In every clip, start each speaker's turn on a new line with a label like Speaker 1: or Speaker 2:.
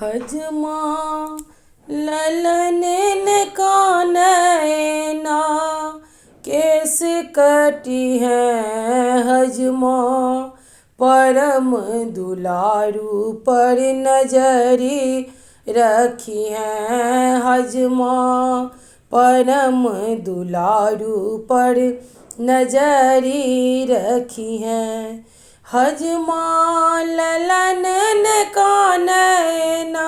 Speaker 1: हजमा ललन ने कानैना केस कटी है हजमा परम दुलारू पर नजरी रखी है हजमा परम दुलारू पर नजरी रखी है हजमा ललन ने कानैना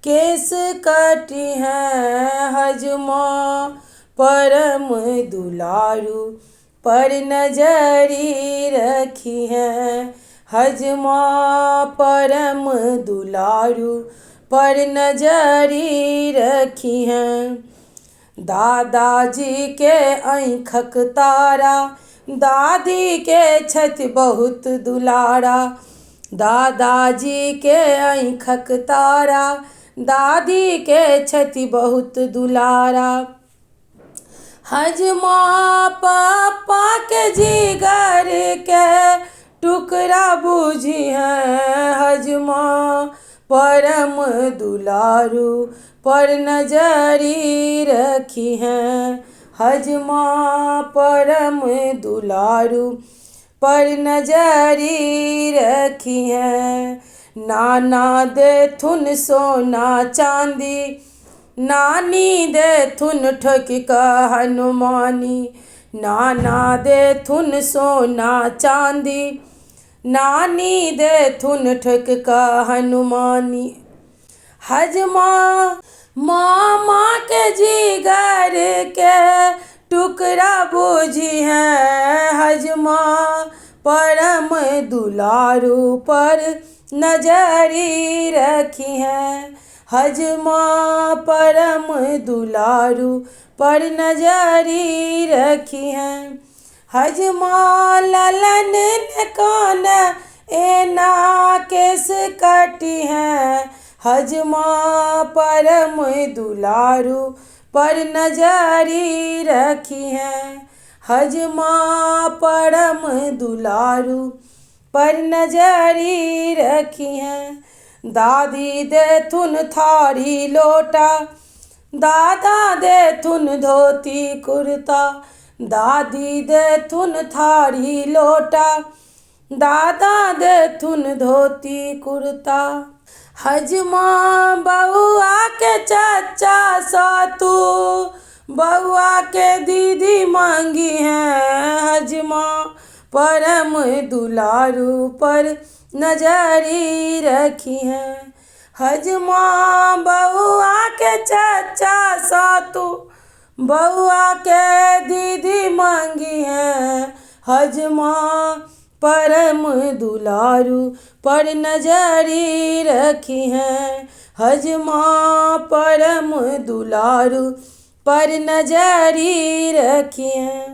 Speaker 1: केस कटी है हजमा परम दुलारू पर नजरी रखी है हजमा परम दुलारू पर नजरी रखी है दादाजी के आँखक तारा दादी के छथि बहुत दुलारा दादाजी के आँखक तारा दादी के छथि बहुत दुलारा हजमा पापा के जिगर के टुकड़ा बूझी है हजमा परम दुलारू पर नजरी रखी है हजमा परम दुलारू पर नजरी रखी है नाना देथुन सोना चांदी नानी देथुन ठोकी का हनुमानी नाना देथुन सोना चांदी नानी देथुन ठोक का हनुमानी हजमा मामा के जिगर के टुकड़ा बूझी है हजमा परम दुलारू पर नजरी रखी है हजमा परम दुलारू पर नजरी रखी है हजमा ललन ने कानैना केस कटी है हजमा परम दुलारू पर नजरी रखी है हजमा परम दुलारू पर नजरी रखी है दादी देथुन थारी लोटा दादा देथुन धोती कुर्ता दादी देथुन थारी लोटा दादा देथुन धोती कुर्ता हजमा बउआ के चाचा सातू बउआ के दीदी मांगी है हजमा परम दुलारू पर नजरी रखी है हजमा बउआ के चाचा सातू बउआ के दीदी मांगी है हजमा परम दुलारू पर नजरी रखी है हजमा परम दुलारू पर नजरी रखी है।